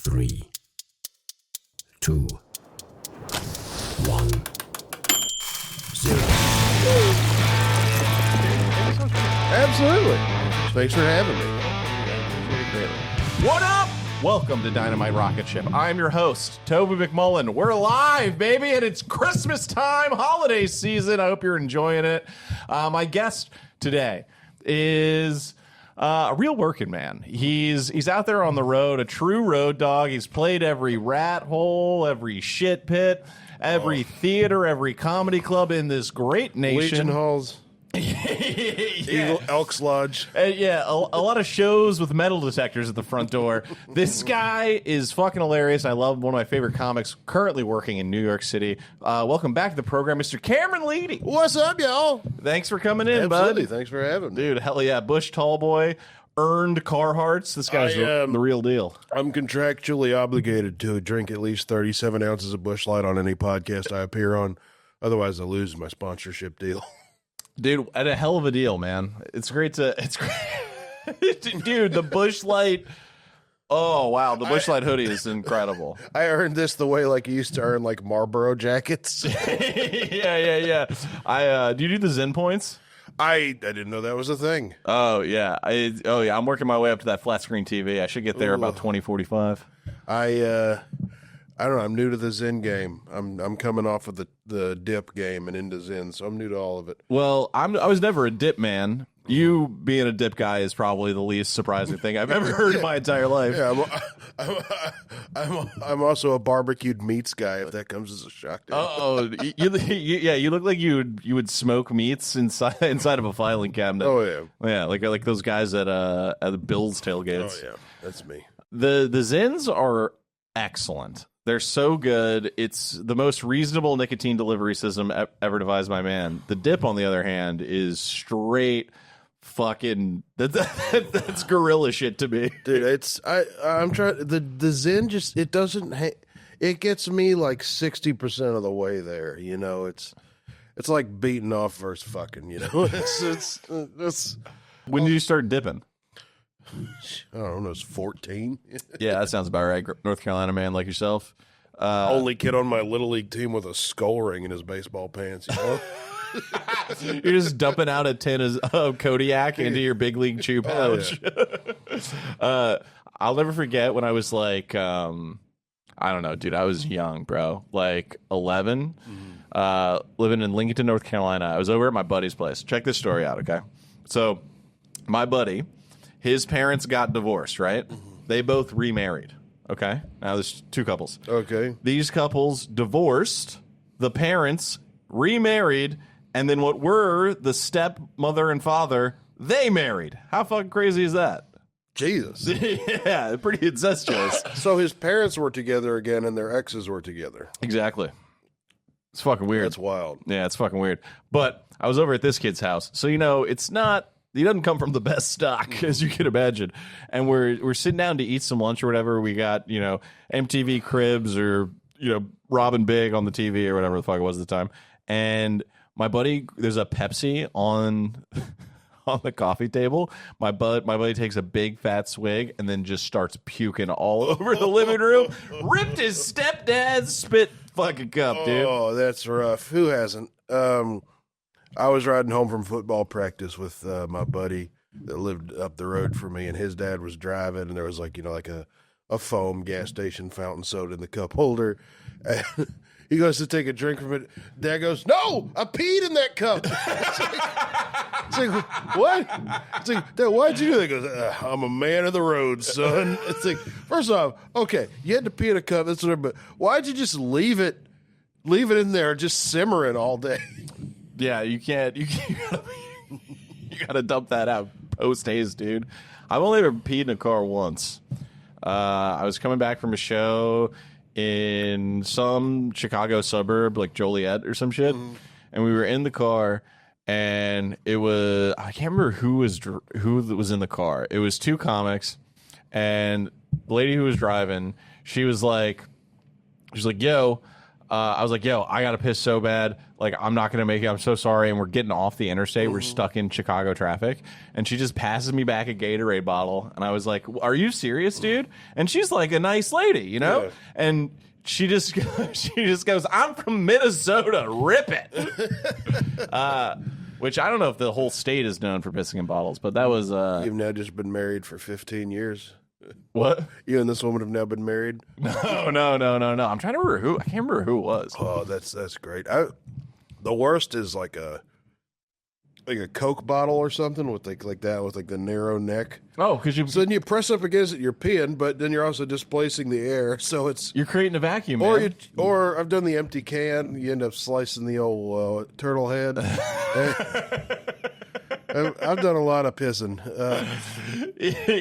3, 2, 1, 0. Absolutely. Thanks for having me. What up? Welcome to Dynamite Rocketship. I'm your host, Toby McMullen. We're live, baby, and it's Christmas time, holiday season. I hope you're enjoying it. My guest today is a real working man. He's out there on the road, a true road dog. He's played every rat hole, every shit pit, every theater, every comedy club in this great nation. Legion Halls. Eagle Elks Lodge. Yeah, a lot of shows with metal detectors at the front door. This guy is fucking hilarious. I love one of my favorite comics currently working in New York City. Welcome back to the program, Mr. Cameron Leedy. What's up, y'all? Thanks for coming in, Absolutely. bud. Thanks for having me. Dude, hell yeah. Bush Tallboy, earned Carhartts. This guy's the real deal. I'm contractually obligated to drink at least 37 ounces of Busch Light on any podcast I appear on. Otherwise, I lose my sponsorship deal. Dude, at a hell of a deal, man. It's great. Dude, the Busch Light. Oh, wow. The Busch Light hoodie is incredible. I earned this the way like you used to earn like Marlboro jackets. Yeah. Do you do the Zen points? I didn't know that was a thing. Oh, yeah. I'm working my way up to that flat screen TV. I should get there about 2045. I don't know. I'm new to the Zen game. I'm coming off of the dip game and into Zen, so I'm new to all of it. Well, I was never a dip man. You being a dip guy is probably the least surprising thing I've ever heard in my entire life. Yeah, I'm also a barbecued meats guy. If that comes as a shock to you. You look like you would smoke meats inside of a filing cabinet. Oh yeah, like those guys at the Bills tailgates. Oh yeah, that's me. The Zens are excellent. They're so good. It's the most reasonable nicotine delivery system ever devised by man. The dip, on the other hand, is straight fucking that's gorilla shit to me, dude. I'm trying the Zen just it doesn't it gets me like 60% of the way there. You know, it's like beating off versus fucking. You know, it's when did you start dipping? I don't know, it's 14. Yeah, that sounds about right. North Carolina man like yourself. Only kid on my little league team with a skull ring in his baseball pants. You know, you're just dumping out a tin of Kodiak into your big league chew pouch. Oh, yeah. I'll never forget when I was like, I don't know, dude. I was young, bro, like 11, living in Lincoln, North Carolina. I was over at my buddy's place. Check this story out, okay? So, my buddy. His parents got divorced, right? They both remarried, okay? Now there's two couples. Okay. These couples divorced, the parents remarried, and then what were the stepmother and father, they married. How fucking crazy is that? Jesus. Yeah, pretty incestuous. So his parents were together again and their exes were together. Exactly. It's fucking weird. That's wild. Yeah, it's fucking weird. But I was over at this kid's house, so it's not... He doesn't come from the best stock, as you can imagine. And we're sitting down to eat some lunch or whatever. We got, MTV Cribs or, Robin Big on the TV or whatever the fuck it was at the time. And my buddy, there's a Pepsi on the coffee table. My buddy takes a big fat swig and then just starts puking all over the living room. Ripped his stepdad's spit fucking cup, dude. Oh, that's rough. Who hasn't? I was riding home from football practice with my buddy that lived up the road from me, and his dad was driving, and there was like a foam gas station fountain soda in the cup holder. And he goes to take a drink from it. Dad goes, "No, I peed in that cup." It's like, what? It's like, Dad, why'd you do that? He goes, "I'm a man of the road, son." It's like, first off, okay, you had to pee in a cup, that's whatever, but why'd you just leave it in there just simmering all day? Yeah, you can't. You gotta dump that out post haze, dude. I've only ever peed in a car once. I was coming back from a show in some Chicago suburb, like Joliet or some shit, and we were in the car, and it was I can't remember who was in the car. It was two comics, and the lady who was driving, she was like, "Yo, I was like, yo, I got to piss so bad. Like, I'm not going to make it. I'm so sorry. And we're getting off the interstate. We're stuck in Chicago traffic. And she just passes me back a Gatorade bottle. And I was like, are you serious, dude? And she's like a nice lady, you know? Yeah. And she just goes, I'm from Minnesota. Rip it. Which I don't know if the whole state is known for pissing in bottles, but that was... You've now just been married for 15 years. What? You and this woman have now been married? No. I'm trying to remember who. I can't remember who it was. Oh, that's great. The worst is like a Coke bottle or something with like that with like the narrow neck. Oh, because So then you press up against it, you're peeing, but then you're also displacing the air. So you're creating a vacuum, or man. or I've done the empty can. You end up slicing the old turtle head. I've done a lot of pissing.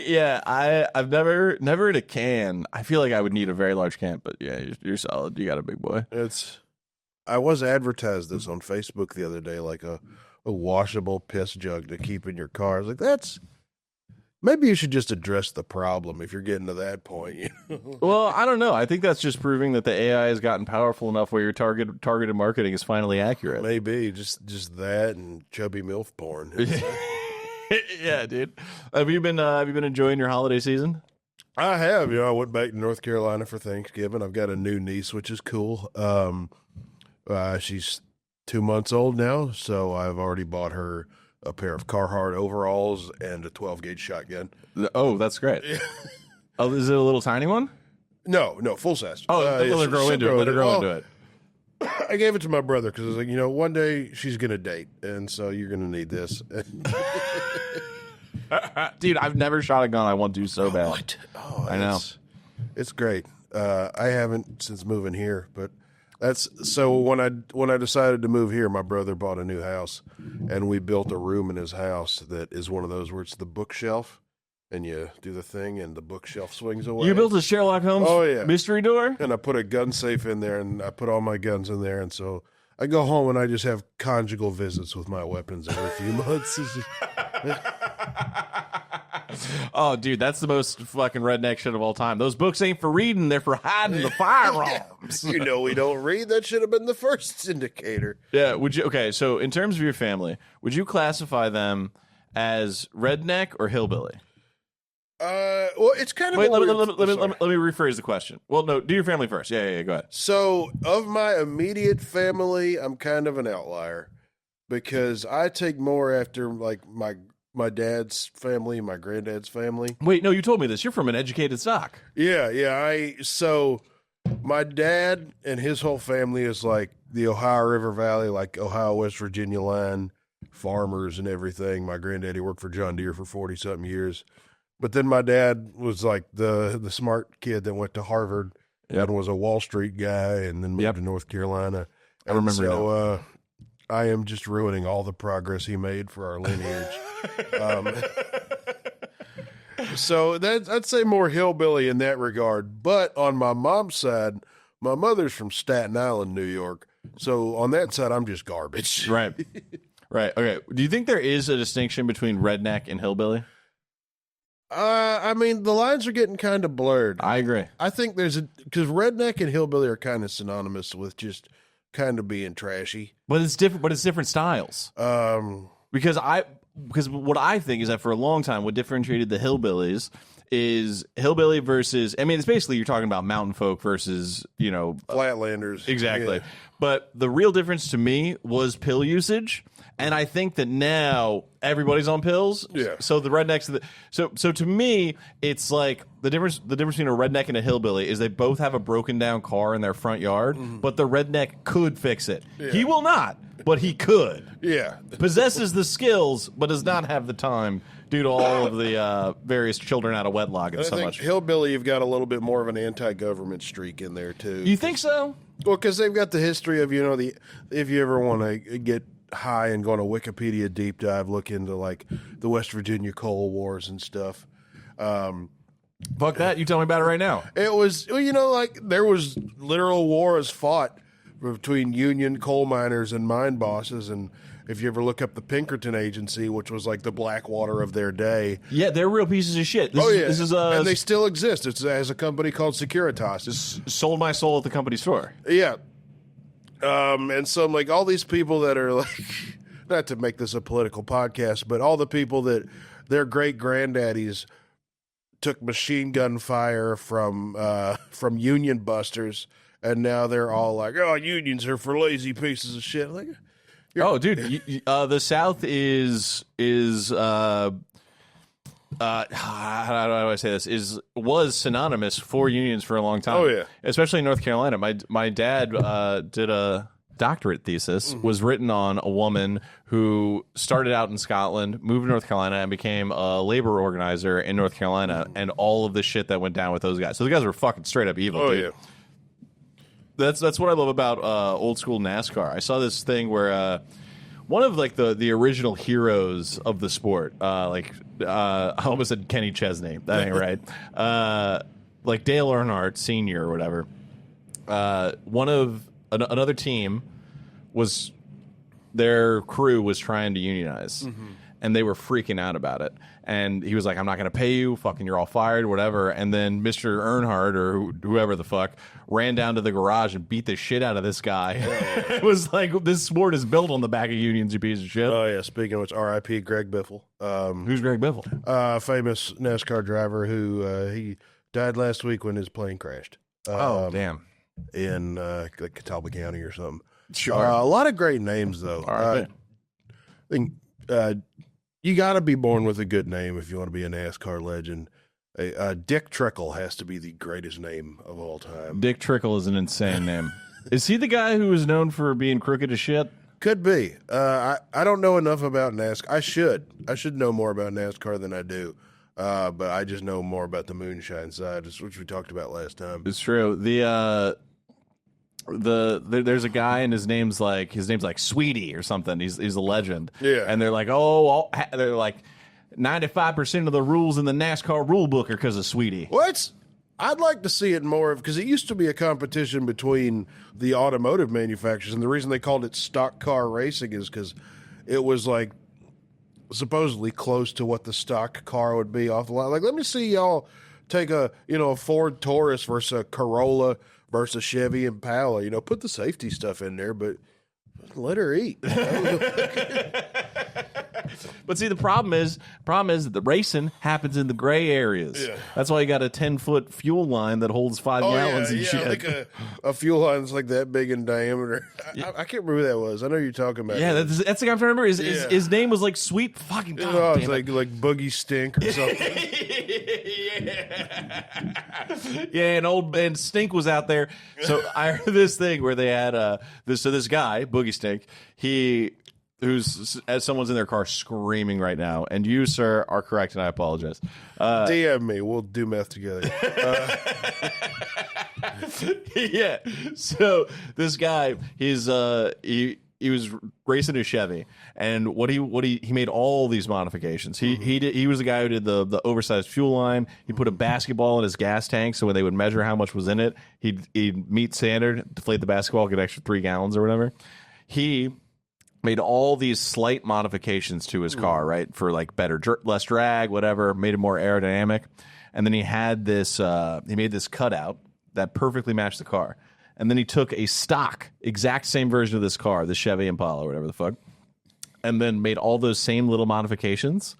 Yeah, I've never in a can. I feel like I would need a very large can, but yeah, you're solid. You got a big boy. I was advertised this on Facebook the other day, like a washable piss jug to keep in your car. I was like, maybe you should just address the problem if you're getting to that point. You know? Well, I don't know. I think that's just proving that the AI has gotten powerful enough where your targeted marketing is finally accurate. Maybe just that and chubby MILF porn. Yeah, dude. Have you been enjoying your holiday season? I have. I went back to North Carolina for Thanksgiving. I've got a new niece, which is cool. She's 2 months old now, so I've already bought her a pair of Carhartt overalls and a 12-gauge shotgun. Oh, that's great. Oh, is it a little tiny one? No, full size. Oh, let her grow into it. Let her grow into it. I gave it to my brother because I was like, one day she's going to date, and so you're going to need this. Dude, I've never shot a gun I want to so bad. What? Oh, I know. It's great. I haven't since moving here, but that's so when I decided to move here, my brother bought a new house, and we built a room in his house that is one of those where it's the bookshelf, and you do the thing, and the bookshelf swings away. You built a Sherlock Holmes mystery door? And I put a gun safe in there, and I put all my guns in there, and so I go home and I just have conjugal visits with my weapons every few months. Oh, dude, that's the most fucking redneck shit of all time. Those books ain't for reading; they're for hiding the firearms. We don't read. That should have been the first indicator. Yeah. Would you? Okay. So, in terms of your family, would you classify them as redneck or hillbilly? Well, it's kind of. Wait, let me rephrase the question. Well, no, do your family first. Yeah. Go ahead. So, of my immediate family, I'm kind of an outlier because I take more after like my dad's family, my granddad's family. Wait, no, you told me this. You're from an educated stock. Yeah. So my dad and his whole family is like the Ohio River Valley, like Ohio, West Virginia line, farmers and everything. My granddaddy worked for John Deere for 40-something years. But then my dad was like the smart kid that went to Harvard and was a Wall Street guy and then moved to North Carolina. I remember so, I am just ruining all the progress he made for our lineage. So I'd say more hillbilly in that regard. But on my mom's side, my mother's from Staten Island, New York. So on that side, I'm just garbage. Right. Okay. Do you think there is a distinction between redneck and hillbilly? I mean, the lines are getting kind of blurred. I agree. I think because redneck and hillbilly are kind of synonymous with just kind of being trashy. But it's different. But it's different styles. Because what I think is that for a long time, what differentiated the hillbillies is hillbilly versus. I mean, it's basically you're talking about mountain folk versus Flatlanders. Exactly. Yeah. But the real difference to me was pill usage. And I think that now everybody's on pills. Yeah. So the rednecks, so to me, it's like the difference between a redneck and a hillbilly is they both have a broken down car in their front yard, but the redneck could fix it. Yeah. He will not, but he could. Yeah. Possesses the skills, but does not have the time due to all of the various children out of wedlock and so much. Hillbilly, you've got a little bit more of an anti-government streak in there too. You think so? Well, because they've got the history of if you ever want to get high and go on a Wikipedia deep dive, look into like the West Virginia coal wars and stuff. Fuck that! You tell me about it right now. It was, like there was literal wars fought between Union coal miners and mine bosses, and if you ever look up the Pinkerton Agency, which was like the Blackwater of their day, they're real pieces of shit. This is and they still exist. It's as a company called Securitas. Sold my soul at the company store. Yeah. And so I'm like, all these people that are like, not to make this a political podcast, but all the people that their great granddaddies took machine gun fire from Union busters, and now they're all like, "Oh, unions are for lazy pieces of shit." Like, oh, dude, the South is how do I say this? Was synonymous for unions for a long time. Oh, yeah. Especially in North Carolina. My dad did a doctorate thesis, was written on a woman who started out in Scotland, moved to North Carolina, and became a labor organizer in North Carolina, and all of the shit that went down with those guys. So the guys were fucking straight up evil, dude. Yeah. That's what I love about old school NASCAR. I saw this thing where one of like the original heroes of the sport, I almost said Kenny Chesney. That ain't right. Like Dale Earnhardt Sr. or whatever. Another team was their crew was trying to unionize, and they were freaking out about it. And he was like, "I'm not going to pay you. Fucking, you're all fired, whatever." And then Mr. Earnhardt or whoever the fuck ran down to the garage and beat the shit out of this guy. It was like, this sport is built on the back of unions, you piece of shit. Oh yeah. Speaking of which, R.I.P. Greg Biffle. Who's Greg Biffle? Famous NASCAR driver who he died last week when his plane crashed. Oh damn. In like Catawba County or something. Sure. A lot of great names though. I think you got to be born with a good name if you want to be a NASCAR legend. Dick Trickle has to be the greatest name of all time. Dick Trickle is an insane name. Is he the guy who is known for being crooked as shit? Could be. I don't know enough about NASCAR. I should know more about NASCAR than I do. But I just know more about the moonshine side, which we talked about last time. It's true. There's a guy and his name's like Sweetie or something. He's a legend. Yeah. And they're like, they're like 95% of the rules in the NASCAR rule book are because of Sweetie. What? I'd like to see it more because it used to be a competition between the automotive manufacturers, and the reason they called it stock car racing is because it was like supposedly close to what the stock car would be off the line. Like, let me see y'all take a Ford Taurus versus a Corolla versus a Chevy Impala. Put the safety stuff in there, but let her eat. But see, the problem is that the racing happens in the gray areas. Yeah. That's why you got a 10-foot fuel line that holds 5 gallons and shit. Like a fuel line that's like that big in diameter. I can't remember who that was. I know you're talking about. Yeah, that's the guy I'm trying to remember. His name was like Sweet fucking God. It's like Boogie Stink or something. and Stink was out there. So I heard this thing where they had this guy, Boogie Stink, as someone's in their car screaming right now, and you, sir, are correct, and I apologize. DM me. We'll do meth together. Yeah. So this guy, he was racing a Chevy, and he made all these modifications. He was the guy who did the oversized fuel line. He put a basketball in his gas tank, so when they would measure how much was in it, he'd meet standard, deflate the basketball, get an extra 3 gallons or whatever. He made all these slight modifications to his car, right, for like less drag, whatever, made it more aerodynamic. And then he had this, he made this cutout that perfectly matched the car. And then he took a stock, exact same version of this car, the Chevy Impala, whatever the fuck, and then made all those same little modifications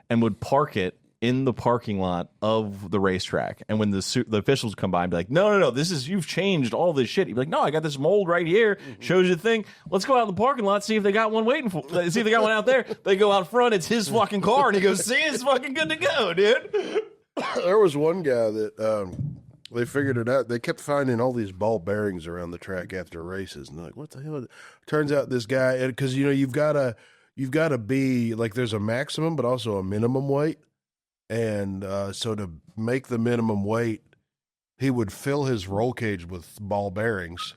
and would park it in the parking lot of the racetrack. And when the officials come by and be like, no, you've changed all this shit. He'd be like, no, I got this mold right here. Shows you the thing. Let's go out in the parking lot, see if they got one see if they got one out there. They go out front. It's his fucking car. And he goes, see, it's fucking good to go, dude. There was one guy that they figured it out. They kept finding all these ball bearings around the track after races. And they're like, what the hell? Turns out this guy, because, you've got to be like, there's a maximum, but also a minimum weight. And so to make the minimum weight, he would fill his roll cage with ball bearings.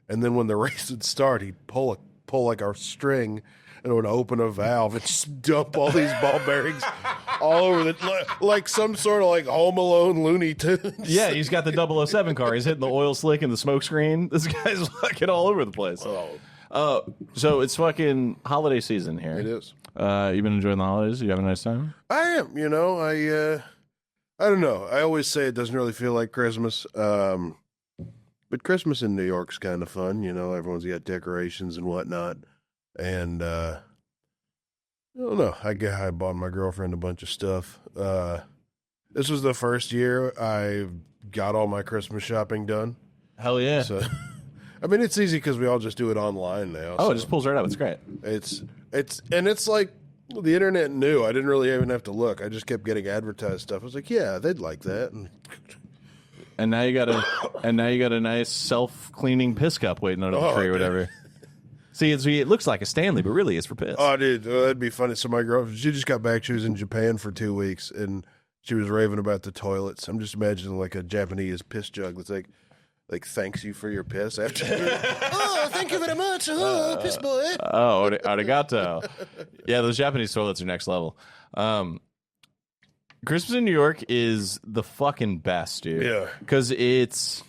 And then when the race would start, he'd pull like a string, and it would open a valve and just dump all these ball bearings all over like some sort of like Home Alone Looney Tunes. Yeah, he's got the 007 car. He's hitting the oil slick and the smoke screen. This guy's fucking all over the place. So it's fucking holiday season here. It is. You been enjoying the holidays? You having a nice time? I am. I don't know. I always say it doesn't really feel like Christmas. But Christmas in New York's kind of fun. You know, everyone's got decorations and whatnot. And I don't know. I bought my girlfriend a bunch of stuff. This was the first year I got all my Christmas shopping done. Hell yeah. So, I mean, it's easy because we all just do it online now. Oh, so it just pulls right up. It's great. It's like the internet knew. I didn't really even have to look. I just kept getting advertised stuff. I was like, yeah, they'd like that. And now you got a nice self-cleaning piss cup waiting under the tree or whatever. See, it looks like a Stanley, but really it's for piss. Oh, dude, that'd be funny. So my girlfriend, she just got back. She was in Japan for 2 weeks, and she was raving about the toilets. I'm just imagining like a Japanese piss jug that's like thanks you for your piss after. Oh, thank you very much. Oh, piss boy. Oh, arigato. Yeah, those Japanese toilets are next level. Christmas in New York is the fucking best, dude. Yeah. Because it's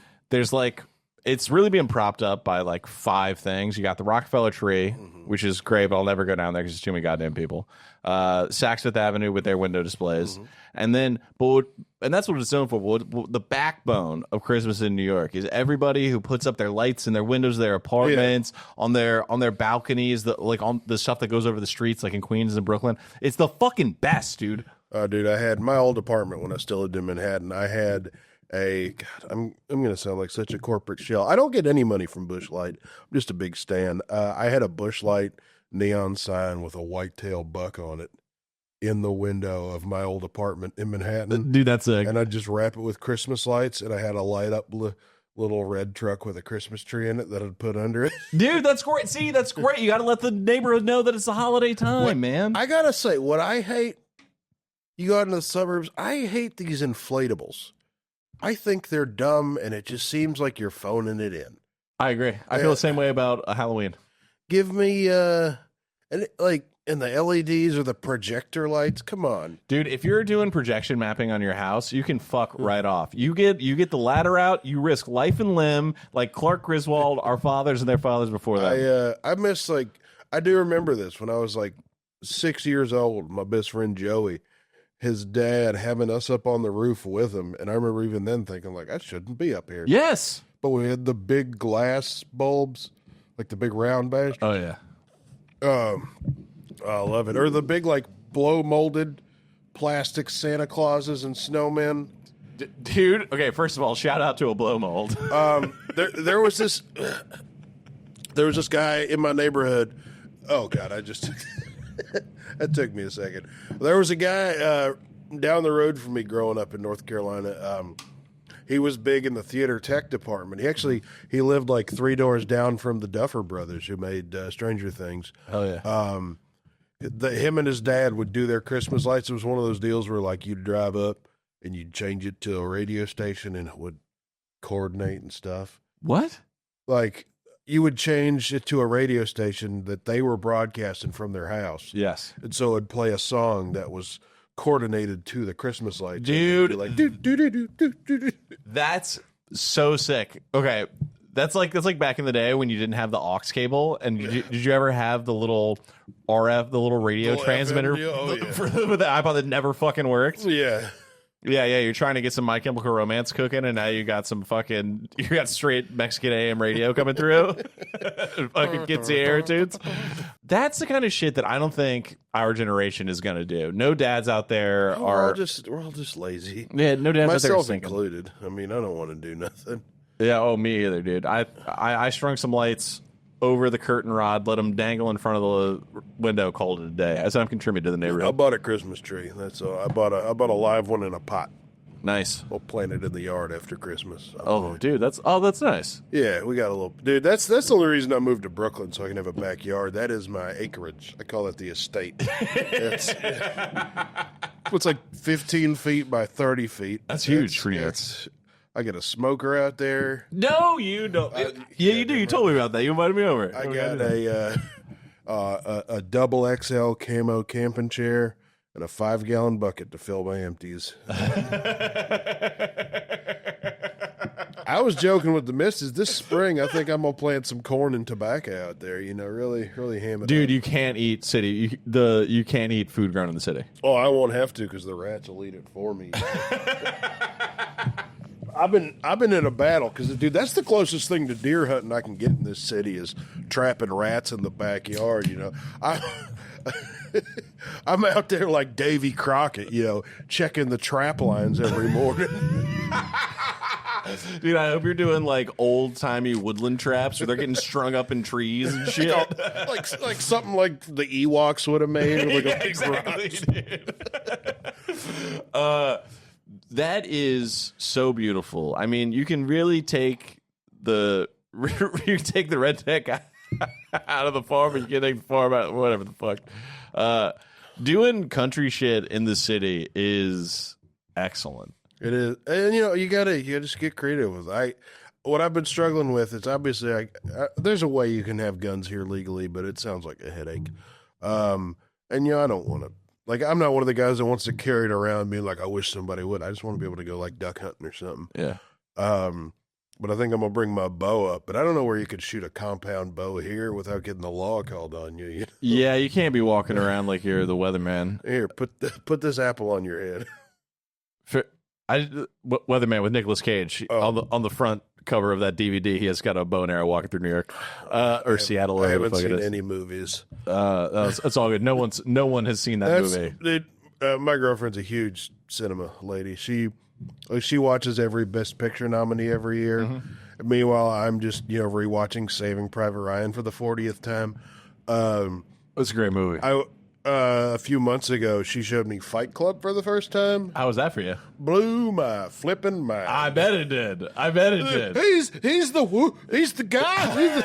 really being propped up by like 5 things. You got the Rockefeller tree, which is great, but I'll never go down there because there's too many goddamn people. Saks Fifth Avenue with their window displays. And then, and that's what it's known for. The backbone of Christmas in New York is everybody who puts up their lights in their windows, their apartments, on their balconies, on the stuff that goes over the streets, like in Queens and Brooklyn. It's the fucking best, dude. Dude, I had my old apartment when I still lived in Manhattan. I had I'm going to sound like such a corporate shell. I don't get any money from Busch Light. I'm just a big stan. I had a Busch Light neon sign with a whitetail buck on it in the window of my old apartment in Manhattan. Dude, that's sick. And I'd just wrap it with Christmas lights, and I had a light up little red truck with a Christmas tree in it that I'd put under it. Dude, that's great. See, that's great. You got to let the neighborhood know that it's the holiday time, man. I got to say, what I hate, you go out into the suburbs, I hate these inflatables. I think they're dumb, and it just seems like you're phoning it in. I agree. I feel the same way about Halloween. Give me, and the LEDs or the projector lights. Come on, dude. If you're doing projection mapping on your house, you can fuck right off. You get the ladder out. You risk life and limb, like Clark Griswold, our fathers and their fathers before that. I miss I do remember this when I was 6 years old. My best friend Joey, his dad having us up on the roof with him. And I remember even then thinking, I shouldn't be up here. Yes. But we had the big glass bulbs, like the big round bash. Oh, yeah. I love it. Or the big, blow-molded plastic Santa Clauses and snowmen. Dude, okay, first of all, shout out to a blow mold. There was this guy in my neighborhood. Oh, God, that took me a second. There was a guy down the road from me growing up in North Carolina. He was big in the theater tech department. He lived 3 doors down from the Duffer Brothers, who made Stranger Things. Oh yeah. Him and his dad would do their Christmas lights. It was one of those deals where you'd drive up and you'd change it to a radio station and it would coordinate and stuff. What? You would change it to a radio station that they were broadcasting from their house. Yes. And so it'd play a song that was coordinated to the Christmas lights. Dude. Do. That's so sick. Okay. That's like back in the day when you didn't have the aux cable. And did you ever have the little RF, the little radio transmitter for the iPod that never fucking worked? Yeah. Yeah, you're trying to get some My Chemical Romance cooking, and now you got straight Mexican AM radio coming through. Fucking gets the air tunes. That's the kind of shit that I don't think our generation is going to do. No dads out there we're all just lazy. Yeah, no dads out there. Myself included. I mean, I don't want to do nothing. Yeah, me either, dude. I strung some lights over the curtain rod, let them dangle in front of the window, called it a day. I said I'm contributing to the neighborhood. I bought a Christmas tree. That's all. I bought a live one in a pot. Nice. We'll plant it in the yard after Christmas. Dude, that's nice. Yeah, we got a little. Dude, that's the only reason I moved to Brooklyn, so I can have a backyard. That is my acreage. I call it the estate. It's 15 feet by 30 feet. That's huge for you. I got a smoker out there. No, you don't. You do. You told me about that. You invited me over. I got a double XL camo camping chair and a 5-gallon bucket to fill my empties. I was joking with the missus. This spring, I think I'm gonna plant some corn and tobacco out there. Really, really ham it. Dude, up. you can't eat city. You can't eat food grown in the city. Oh, I won't have to because the rats will eat it for me. I've been in a battle because, dude, that's the closest thing to deer hunting I can get in this city is trapping rats in the backyard. I'm out there like Davy Crockett, checking the trap lines every morning. Dude, I hope you're doing like old timey woodland traps where they're getting strung up in trees and shit. like something like the Ewoks would have made. Like yeah, exactly, dude. That is so beautiful. I mean, you can really take the redneck out of the farm, and you can take the farm out, whatever the fuck. Doing country shit in the city is excellent. It is, and you gotta just get creative with it. What I've been struggling with is obviously there's a way you can have guns here legally, but it sounds like a headache. And I don't want to. Like, I'm not one of the guys that wants to carry it around being like, I wish somebody would. I just want to be able to go like duck hunting or something. Yeah. But I think I'm gonna bring my bow up. But I don't know where you could shoot a compound bow here without getting the law called on you. Yeah, you can't be walking around like you're the weatherman. Here, put this apple on your head. Weatherman with Nicolas Cage on the front cover of that DVD. He has got a bow and arrow walking through New York or Seattle. I haven't seen any movies. That's all good. No one has seen that movie. My girlfriend's a huge cinema lady. She watches every Best Picture nominee every year. Mm-hmm. Meanwhile, I'm just rewatching Saving Private Ryan for the 40th time. It's a great movie. A few months ago, she showed me Fight Club for the first time. How was that for you? Blew my flipping mind. I bet it did. He's the guy.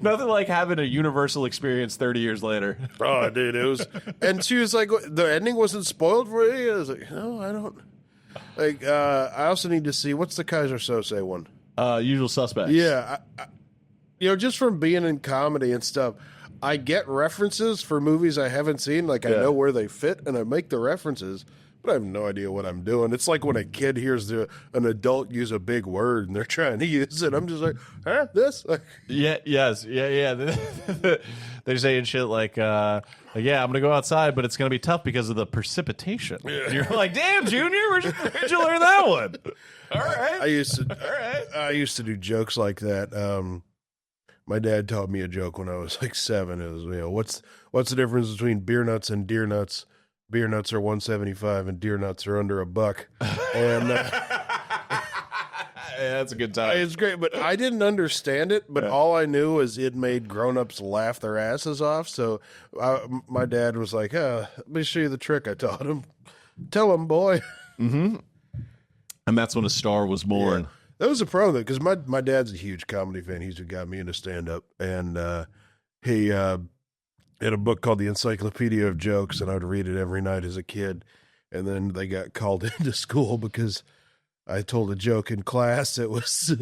Nothing like having a universal experience 30 years later. Oh, dude, it was. And she was like, the ending wasn't spoiled for you? I was like, no, I don't. Like, I also need to see, what's the Kaiser Sose one? Usual Suspects. Yeah. Just from being in comedy and stuff, I get references for movies I haven't seen. Like, I know where they fit, and I make the references, but I have no idea what I'm doing. It's like when a kid hears an adult use a big word, and they're trying to use it. I'm just like, huh, this? Yeah, yes, yeah. They're saying shit like, yeah, I'm going to go outside, but it's going to be tough because of the precipitation. Yeah. And you're like, damn, Junior, where'd you learn that one? All right. I used to do jokes like that. My dad taught me a joke when I was like 7. It was, what's the difference between beer nuts and deer nuts? Beer nuts are $1.75 and deer nuts are under $1. And yeah, that's a good time. It's great, but I didn't understand it. But all I knew is it made grown-ups laugh their asses off. So my dad was like, let me show you the trick I taught him. Tell him, boy. Mm-hmm. And that's when a star was born. Yeah. That was a problem, because my dad's a huge comedy fan. He's who got me into stand-up. And he had a book called The Encyclopedia of Jokes, and I would read it every night as a kid. And then they got called into school because I told a joke in class. It was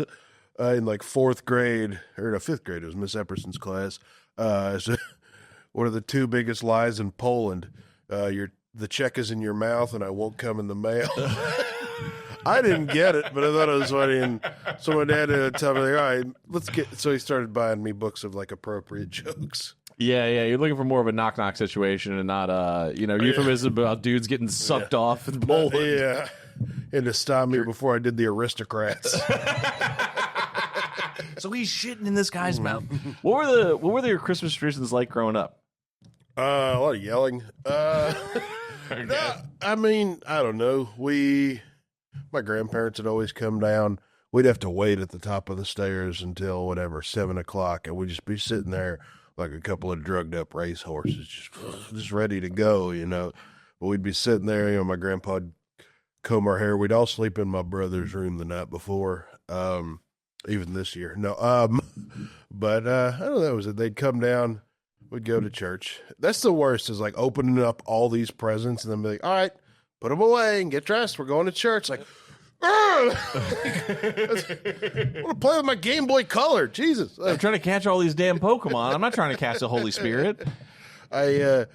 in like 4th grade, or no, 5th grade. It was Miss Epperson's class. So what are the 2 biggest lies in Poland? The check is in your mouth, and I won't come in the mail. I didn't get it, but I thought it was funny. And so my dad had to tell me, like, all right, let's get. So he started buying me books of like appropriate jokes. Yeah. You're looking for more of a knock-knock situation and not, euphemism about dudes getting sucked off in Poland. Yeah. And to stop me before I did the Aristocrats. So he's shitting in this guy's mouth. What were your Christmas traditions like growing up? A lot of yelling. I mean, I don't know. My grandparents would always come down. We'd have to wait at the top of the stairs until 7 o'clock, and we'd just be sitting there like a couple of drugged up racehorses, just ready to go, But we'd be sitting there, my grandpa'd comb our hair. We'd all sleep in my brother's room the night before, even this year. No, but I don't know. They'd come down, we'd go to church. That's the worst, is like opening up all these presents and then be like, all right, put them away and get dressed. We're going to church. Like, I want to play with my Game Boy Color. Jesus. I'm trying to catch all these damn Pokemon. I'm not trying to catch the Holy Spirit. I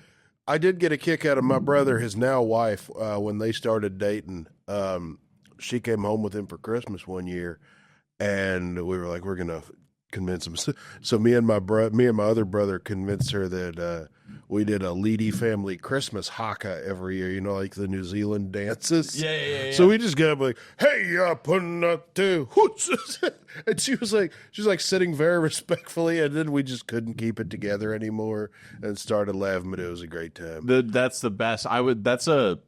did get a kick out of my brother, his now wife, when they started dating. She came home with him for Christmas one year, and we were like, we're going to convince him. So me and my other brother convinced her that we did a Leedy family Christmas haka every year, like the New Zealand dances. Yeah. So we just got up like, hey, putting up to hoots. And she's like sitting very respectfully, and then we just couldn't keep it together anymore and started laughing, but it was a great time. That's the best. That's a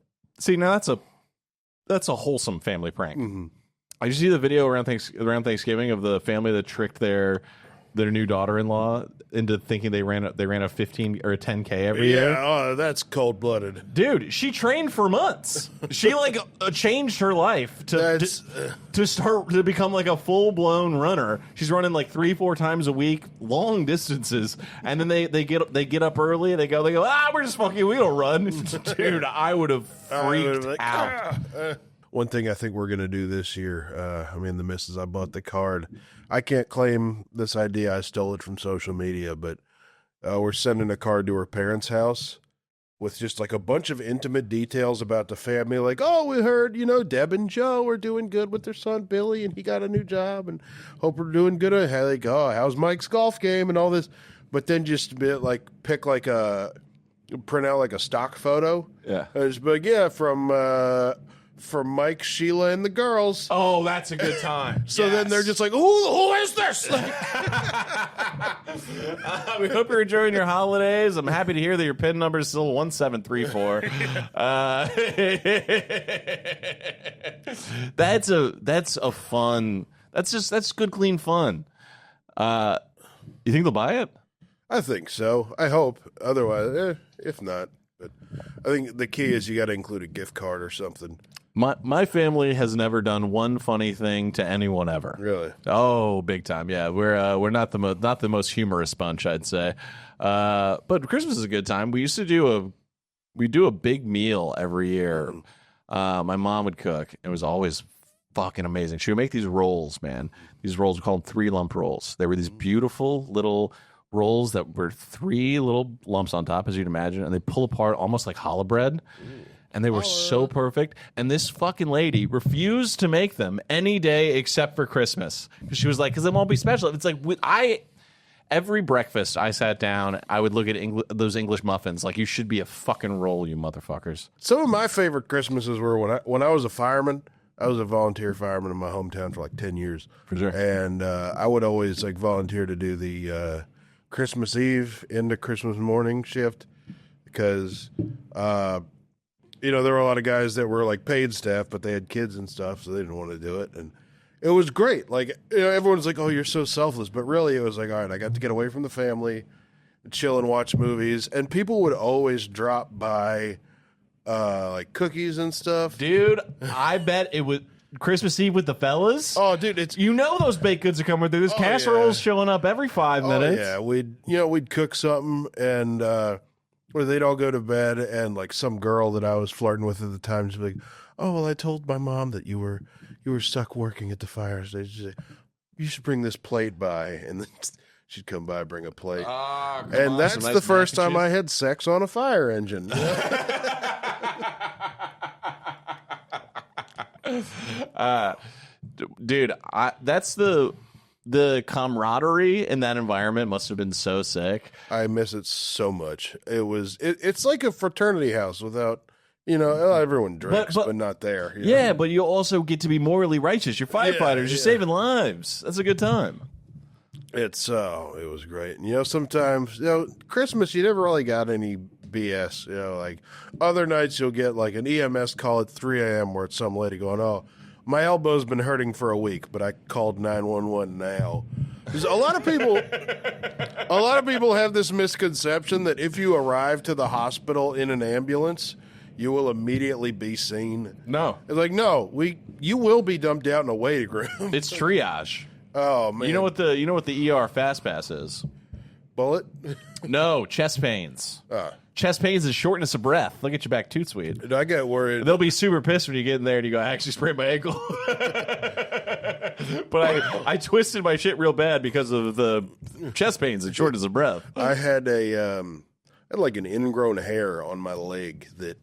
wholesome family prank. Mm-hmm. I just see the video around Thanksgiving of the family that tricked their new daughter-in-law into thinking they ran a 15 or a 10K every year. Oh, that's cold-blooded. Dude, she trained for months. She changed her life to become like a full-blown runner. She's running like 3-4 times a week, long distances, and then they get up early. They go, we're just fucking, we don't run. Dude, I would have freaked out. One thing I think we're going to do this year, the missus, I bought the card. I can't claim this idea. I stole it from social media, but we're sending a card to her parents' house with just like a bunch of intimate details about the family. Like, oh, we heard, Deb and Joe are doing good with their son, Billy, and he got a new job, and hope we're doing good. How they go? How's Mike's golf game and all this? But then just print out like a stock photo. Yeah. And just be like, from Mike, Sheila, and the girls. Oh, that's a good time. So then they're just like, who is this? We hope you're enjoying your holidays. I'm happy to hear that your PIN number is still 1734. That's a fun. That's good, clean fun. You think they'll buy it? I think so. I hope. Otherwise, if not. But I think the key is you got to include a gift card or something. My family has never done one funny thing to anyone ever. Really? Oh, big time. Yeah, we're not the most humorous bunch, I'd say. But Christmas is a good time. We used to do a big meal every year. My mom would cook. It was always fucking amazing. She would make these rolls, man. These rolls were called 3-lump rolls. They were these beautiful little rolls that were 3 little lumps on top, as you'd imagine, and they pull apart almost like challah bread. And they were so perfect. And this fucking lady refused to make them any day except for Christmas. Because she was like, because it won't be special. It's like, every breakfast I sat down, I would look at those English muffins like, you should be a fucking roll, you motherfuckers. Some of my favorite Christmases were when I was a fireman. I was a volunteer fireman in my hometown for like 10 years. For sure. And I would always volunteer to do the Christmas Eve into Christmas morning shift because... there were a lot of guys that were paid staff, but they had kids and stuff, so they didn't want to do it. And it was great. Everyone's like, oh, you're so selfless. But really, it was like, all right, I got to get away from the family, chill and watch movies. And people would always drop by, cookies and stuff. Dude, I bet it was Christmas Eve with the fellas. Oh, dude, those baked goods are coming through. There's casseroles showing up every 5 minutes. Yeah, we'd cook something and... Or they'd all go to bed, and some girl that I was flirting with at the time would be like, "Oh, well, I told my mom that you were stuck working at the fire station. She'd say, you should bring this plate by," and then she'd come by, bring a plate, and that's the first time I had sex on a fire engine. Dude, that's the camaraderie in that environment must have been so sick. I miss it so much. It's like a fraternity house without, everyone drinks, but not there. Yeah, but you also get to be morally righteous. You're firefighters. You're saving lives. That's a good time. It was great. Sometimes, Christmas, you never really got any BS. Other nights you'll get an EMS call at 3 a.m. where it's some lady going, "Oh, my elbow's been hurting for a week, but I called 911 now." Because a lot of people have this misconception that if you arrive to the hospital in an ambulance, you will immediately be seen. No. It's like, no, you will be dumped out in a waiting room. It's triage. Oh man. You know what the ER fast pass is? Bullet? No, chest pains. Chest pains is shortness of breath. Look at your back, toot sweet. I get worried. They'll be super pissed when you get in there and you go, "I actually sprained my ankle." But I twisted my shit real bad because of the chest pains and shortness of breath. I had an ingrown hair on my leg that.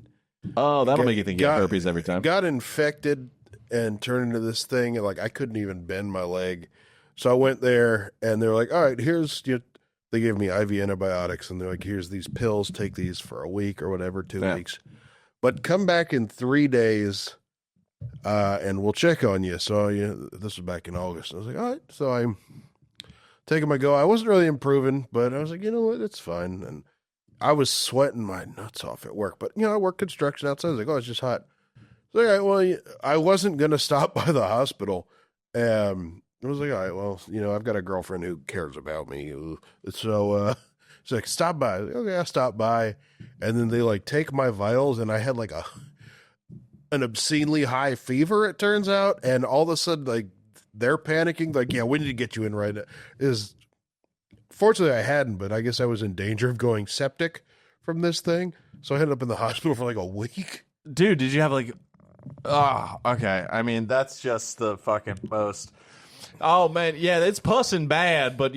Oh, that'll make you think you have herpes every time. Got infected and turned into this thing, and I couldn't even bend my leg. So I went there, and they were like, "All right, here's they gave me IV antibiotics, and they're like, here's these pills, take these for a week or whatever, 2 weeks. But come back in 3 days, and we'll check on you. So this was back in August. I was like, all right. So I'm taking my go. I wasn't really improving, but I was like, you know what, it's fine. And I was sweating my nuts off at work. But, I work construction outside. I was like, oh, it's just hot. So, all right, well, I wasn't going to stop by the hospital. I was like, all right, well, I've got a girlfriend who cares about me. So she's like, stop by. Like, okay, I stopped by. And then they take my vitals, and I had an obscenely high fever, it turns out. And all of a sudden, they're panicking. Yeah, we need to get you in right now. Fortunately, I hadn't, but I guess I was in danger of going septic from this thing. So I ended up in the hospital for a week. Dude, did you have oh, okay. I mean, that's just the fucking most. Oh man, yeah, it's pussing bad, but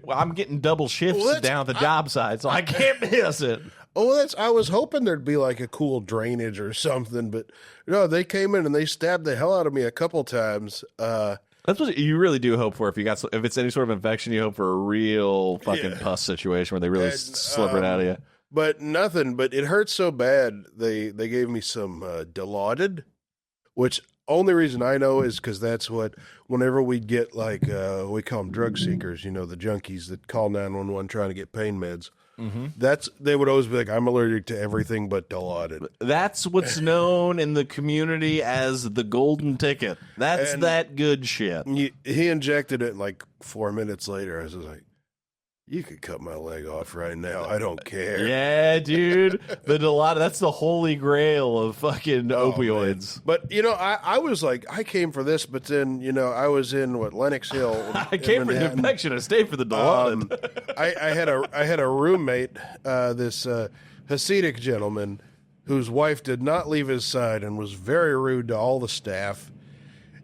I'm getting double shifts down at the job site, so I can't miss it. Oh, I was hoping there'd be a cool drainage or something, but no, they came in and they stabbed the hell out of me a couple times. That's what you really do hope for. If it's any sort of infection, you hope for a real fucking pus situation where they really slip it out of you. But nothing. But it hurt so bad. They gave me some Dilaudid, which only reason I know is because that's what whenever we get we call them drug seekers, the junkies that call 911 trying to get pain meds. Mm-hmm. They would always be like, I'm allergic to everything but Dilaudid. That's what's known in the community as the golden ticket. That's that good shit. He injected it 4 minutes later. I was like, you could cut my leg off right now. I don't care. Yeah, dude. The Dilaudid, that's the holy grail of fucking opioids. Man. But, I was I came for this, but then, I was in Lenox Hill. I came for the infection. I stayed for the Dilaudid. I had a roommate, this Hasidic gentleman, whose wife did not leave his side and was very rude to all the staff.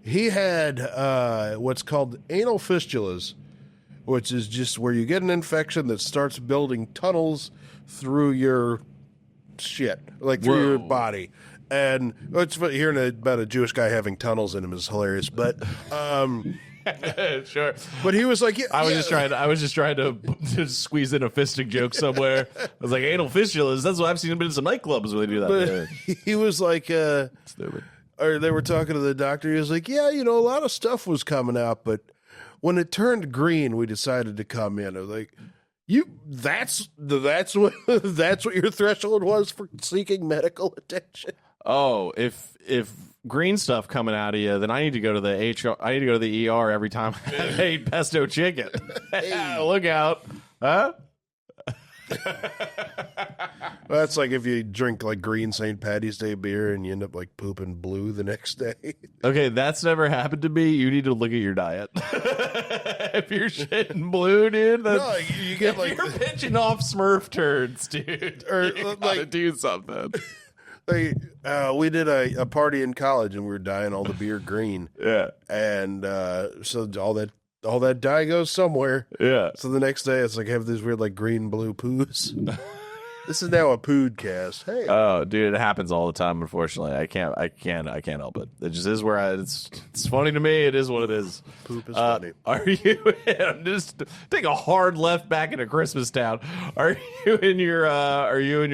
He had what's called anal fistulas, which is just where you get an infection that starts building tunnels through your shit, through your body. And it's hearing about a Jewish guy having tunnels in him is hilarious. But sure. But he was like, I was just trying to squeeze in a fisting joke somewhere. I was like, anal fistulas. That's what I've seen in some nightclubs where they do that. But he was like, stupid. Or they were talking to the doctor. He was like, yeah, a lot of stuff was coming out, but when it turned green, we decided to come in. I was like, that's what your threshold was for seeking medical attention. Oh, if green stuff coming out of you, then I need to go to the HR. I need to go to the ER every time I eat pesto chicken. Hey. Look out, huh? That's like if you drink green St. Patty's Day beer and you end up pooping blue the next day. Okay, that's never happened to me. You need to look at your diet. If you're shitting blue, dude, no, you get you're pinching off Smurf turds, dude. Or you gotta do something. We did a party in college and we were dyeing all the beer green. Yeah, and so all that dye goes somewhere. Yeah. So the next day, it's have these weird green blue poos. This is now a podcast. Hey. Oh, dude, it happens all the time. Unfortunately, I can't help it. It just is where it's funny to me. It is what it is. Poop is funny. Are you? Just take a hard left back into Christmas Town. Are you and your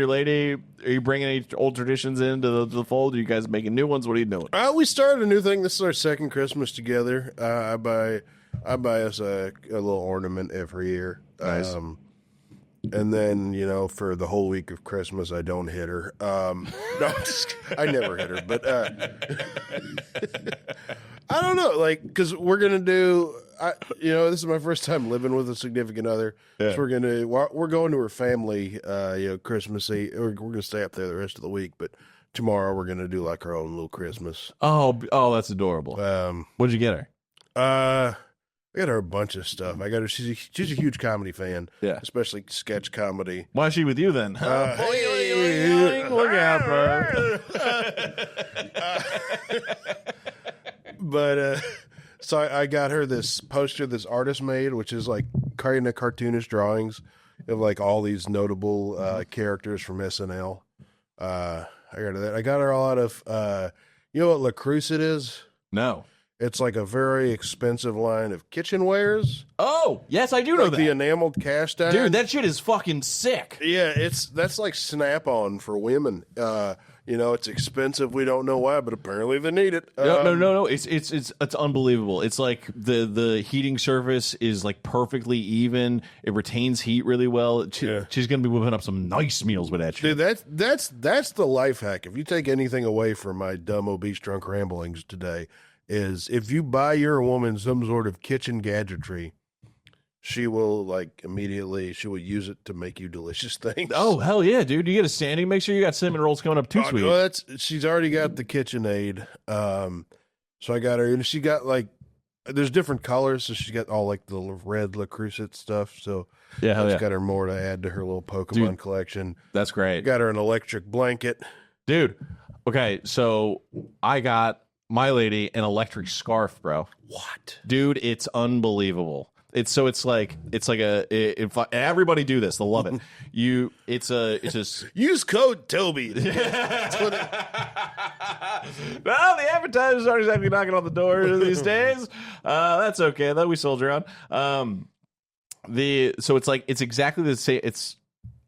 lady? Are you bringing any old traditions into the fold? Are you guys making new ones? What are you doing? We started a new thing. This is our second Christmas together. I buy us a little ornament every year. Nice. And then, for the whole week of Christmas, I don't hit her. No, I never hit her, but I don't know, because we're going to do, this is my first time living with a significant other. Yeah. So we're going to her family, Christmas Eve. We're going to stay up there the rest of the week, but tomorrow we're going to do our own little Christmas. Oh, that's adorable. What'd you get her? I got her a bunch of stuff. I got her. She's a huge comedy fan. Yeah, especially sketch comedy. Why is she with you then? Look out, bro. But so I got her this poster this artist made, which is kind of cartoonish drawings of all these notable characters from SNL. I got her that. I got her a lot of. You know what La Crusade is? No. It's like a very expensive line of kitchenwares. Oh, yes, I do know that. The enameled cast iron. Dude, that shit is fucking sick. Yeah, that's like Snap-on for women. It's expensive. We don't know why, but apparently they need it. No. It's unbelievable. It's like the heating surface is like perfectly even. It retains heat really well. She's gonna be whipping up some nice meals with that shit. Dude, that's the life hack. If you take anything away from my dumb, obese, drunk ramblings today, is if you buy your woman some sort of kitchen gadgetry, she will she will use it to make you delicious things. Oh, hell yeah, dude. You get a standing, make sure you got cinnamon rolls coming up too, sweet. Well, she's already got the KitchenAid. So I got her, and she got there's different colors, so she's got all the red Le Creuset stuff. So yeah, I just got her more to add to her little Pokemon collection. That's great. Got her an electric blanket. Dude, okay, so I got my lady an electric scarf, bro. What? Dude, it's unbelievable. It's like if everybody do this, they'll love it. It's a use code Toby. Well, the advertisers aren't exactly knocking on the door these days. That's okay though. We soldier on. So it's exactly the same. It's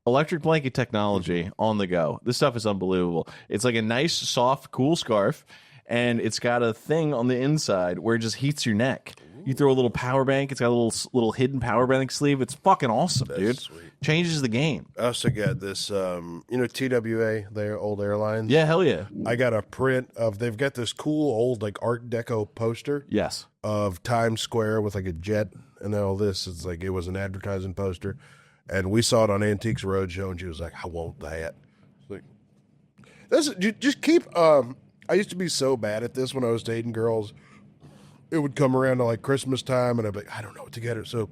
electric blanket technology on the go. This stuff is unbelievable. It's like a nice, soft, cool scarf, and it's got a thing on the inside where it just heats your neck. You throw a little power bank. It's got a little hidden power bank sleeve. It's fucking awesome, dude. Sweet. Changes the game. I also got this, TWA, their old airlines. Yeah, hell yeah. I got a print of. They've got this cool old Art Deco poster. Yes. Of Times Square with a jet and all this. It's it was an advertising poster, and we saw it on Antiques Roadshow, and she was like, "I want that." Just keep. I used to be so bad at this when I was dating girls. It would come around to Christmas time, and I'd be like, I don't know what to get her. So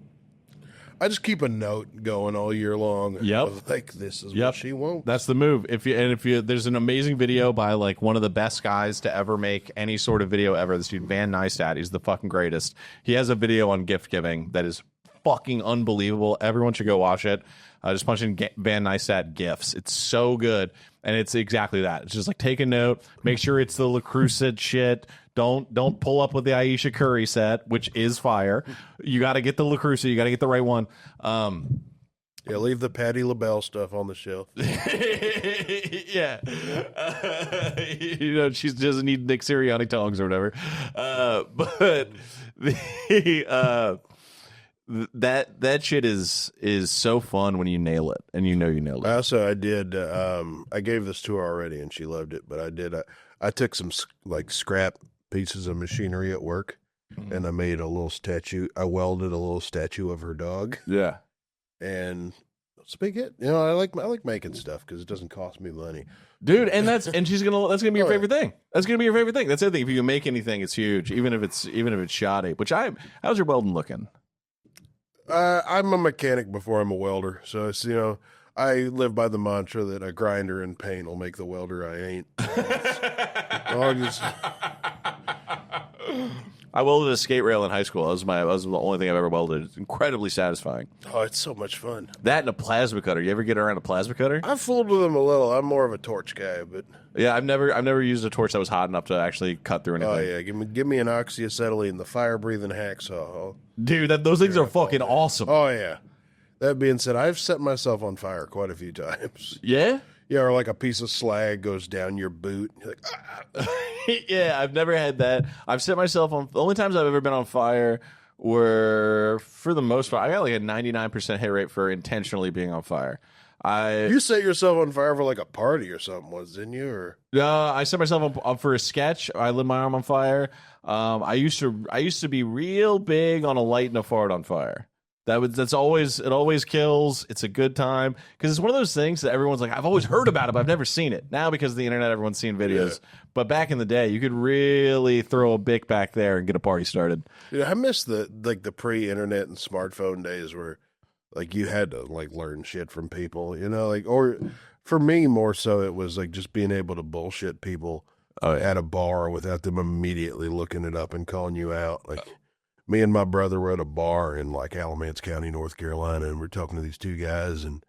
I just keep a note going all year long. Yep. This is what she wants. That's the move. If you there's an amazing video by one of the best guys to ever make any sort of video ever. This dude Van Neistat, he's the fucking greatest. He has a video on gift giving that is fucking unbelievable. Everyone should go watch it. Just punch in Van Neistat gifts. It's so good, and it's exactly that. It's just take a note, make sure it's the Le Creuset shit. Don't pull up with the Aisha Curry set, which is fire. You got to get the Le Creuset. You got to get the right one. Yeah, leave the Patti LaBelle stuff on the shelf. Yeah. She doesn't need Nick Sirianni tongs or whatever. But that shit is so fun when you nail it, and you nailed it. I did. I gave this to her already, and she loved it. But I did. I took some scrap pieces of machinery at work, and I made a little statue. I welded a little statue of her dog. Yeah, and it's a big hit. I like making stuff because it doesn't cost me money, dude. And that's gonna be your favorite thing. That's gonna be your favorite thing. That's the thing. If you can make anything, it's huge, even if it's shoddy. How's your welding looking? I'm a mechanic before I'm a welder, so it's I live by the mantra that a grinder in paint will make the welder I ain't. I welded a skate rail in high school. That was the only thing I've ever welded. It's incredibly satisfying. Oh, it's so much fun. That and a plasma cutter. You ever get around a plasma cutter? I've fooled with them a little. I'm more of a torch guy, but yeah, I've never used a torch that was hot enough to actually cut through anything. Oh yeah, give me an oxyacetylene, the fire breathing hacksaw. Dude, those things are fucking awesome. Oh yeah. That being said, I've set myself on fire quite a few times. Yeah? Yeah, or a piece of slag goes down your boot. You're like, ah. Yeah, I've never had that. I've set myself on. The only times I've ever been on fire were, for the most part, I got a 99% hit rate for intentionally being on fire. You set yourself on fire for a party or something, didn't you? Or I set myself up for a sketch. I lit my arm on fire. I used to be real big on a light and a fart on fire. It always kills. It's a good time because it's one of those things that everyone's like, I've always heard about it, but I've never seen it. Now because of the internet, everyone's seen videos. Yeah. But back in the day, you could really throw a bic back there and get a party started. Yeah, I miss the pre-internet and smartphone days where you had to learn shit from people, or for me more so it was just being able to bullshit people at a bar without them immediately looking it up and calling you out. Me and my brother were at a bar in Alamance County, North Carolina, and we're talking to these two guys, and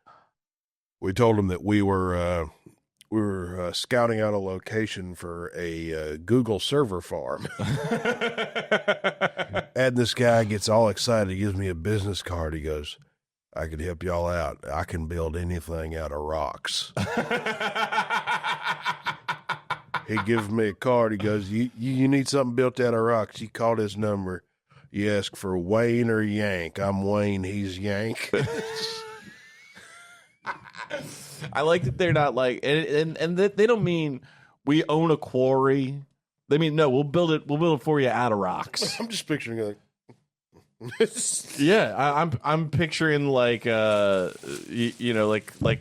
we told them that we were we were scouting out a location for a Google server farm. And this guy gets all excited. He gives me a business card. He goes, I can help y'all out. I can build anything out of rocks. He gives me a card. He goes, you need something built out of rocks. You call this number. You ask for Wayne or Yank. I'm Wayne. He's Yank. I like that they're not like, and they don't mean we own a quarry. They mean, no, we'll build it for you out of rocks. I'm just picturing it like, yeah, I'm picturing like like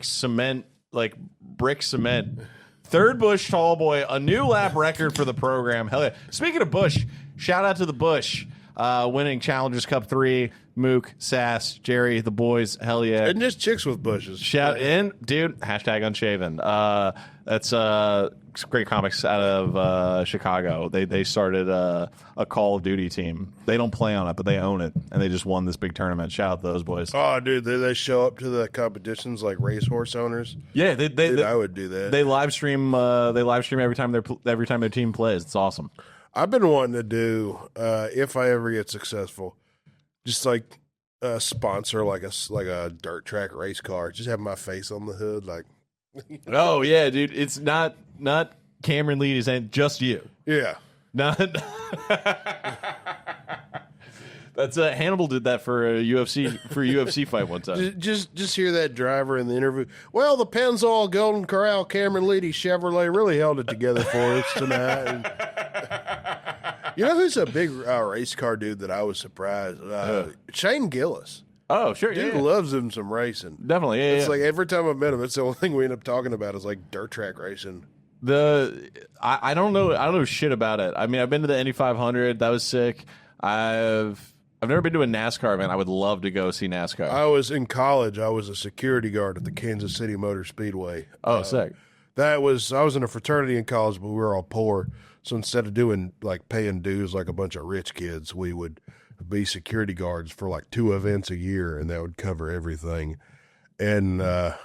cement, like brick cement. Third Bush Tall Boy, a new lap record for the program. Hell yeah. Speaking of Bush, shout out to the Bush, winning Challengers Cup 3, Mook, Sass, Jerry, the boys. Hell yeah. and just chicks with bushes. Shout in, dude, hashtag unshaven. That's great comics out of Chicago. They started a Call of Duty team. They don't play on it, but they own it, and they just won this big tournament. Shout out to those boys. Oh, dude, they show up to the competitions like racehorse owners. Yeah, I would do that. They live stream. They live stream every time their team plays. It's awesome. I've been wanting to do, if I ever get successful, just like sponsor like a dirt track race car. Just have my face on the hood, like. Oh yeah, dude. It's not Cameron Leedy and just you. Yeah. Not. That's Hannibal did that for a UFC fight one time. Just hear that driver in the interview. Well, the Pennzoil Golden Corral Cameron Leedy Chevrolet really held it together for us tonight. And, you know who's a big race car dude that I was surprised? Shane Gillis. Oh, sure. Dude yeah. loves him some racing. Definitely. Yeah, It's like every time I've met him, it's the only thing we end up talking about is like dirt track racing. I don't know shit about it. I mean, I've been to the Indy 500. That was sick. I've never been to a NASCAR event. I would love to go see NASCAR. I was in college. I was a security guard at the Kansas City Motor Speedway. Oh, sick. I was in a fraternity in college, but we were all poor. So instead of doing like paying dues like a bunch of rich kids, we would be security guards for like 2 events a year, and that would cover everything. And I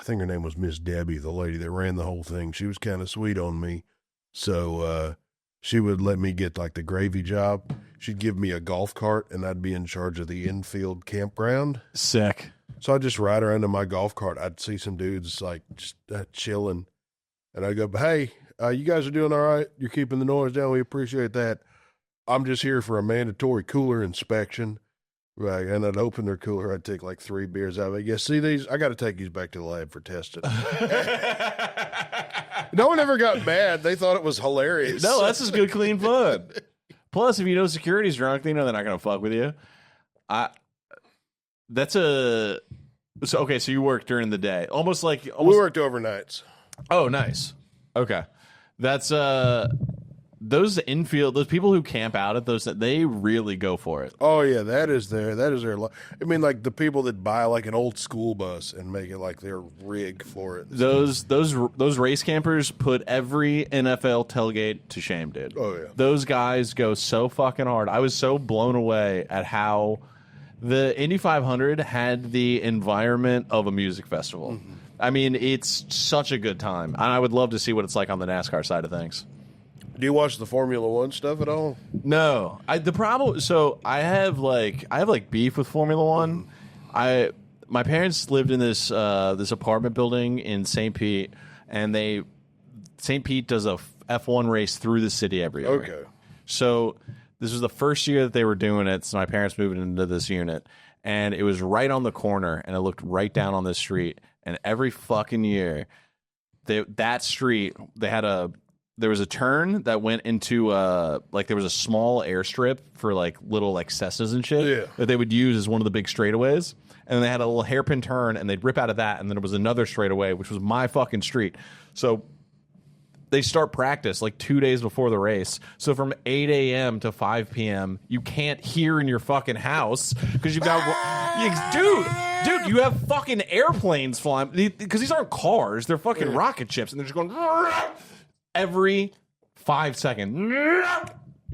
think her name was Miss Debbie, the lady that ran the whole thing. She was kind of sweet on me. So she would let me get like the gravy job. She'd give me a golf cart, and I'd be in charge of the infield campground. Sick. So I'd just ride around in my golf cart. I'd see some dudes like just chilling, and I'd go, hey, you guys are doing all right. You're keeping the noise down. We appreciate that. I'm just here for a mandatory cooler inspection. Right. And I'd open their cooler. I'd take like 3 beers out of it. Yeah, see these? I got to take these back to the lab for testing. No one ever got mad. They thought it was hilarious. No, that's just good, clean fun. Plus, if you know security's drunk, they know they're not going to fuck with you. So you work during the day. We worked overnights. Oh, nice. Okay. That's those people who camp out at those, they really go for it. Oh yeah, that is their. I mean, like the people that buy like an old school bus and make it like their rig for it. Those race campers put every NFL tailgate to shame, dude. Oh yeah, those guys go so fucking hard. I was so blown away at how the Indy 500 had the environment of a music festival. Mm-hmm. I mean, it's such a good time, and I would love to see what it's like on the NASCAR side of things. Do you watch the Formula One stuff at all? No, I have beef with Formula One. My parents lived in this apartment building in St. Pete, and St. Pete does a F1 race through the city every year. Okay, so this was the first year that they were doing it. So my parents moved into this unit, and it was right on the corner, and it looked right down on the street. And every fucking year, that street there was a turn that went into there was a small airstrip for like little like Cessnas and shit that they would use as one of the big straightaways, and then they had a little hairpin turn, and they'd rip out of that, and then there was another straightaway, which was my fucking street. So they start practice like 2 days before the race. So from 8 a.m. to 5 p.m., you can't hear in your fucking house because you've got dude, you have fucking airplanes flying because these aren't cars; they're fucking rocket ships, and they're just going every 5 seconds.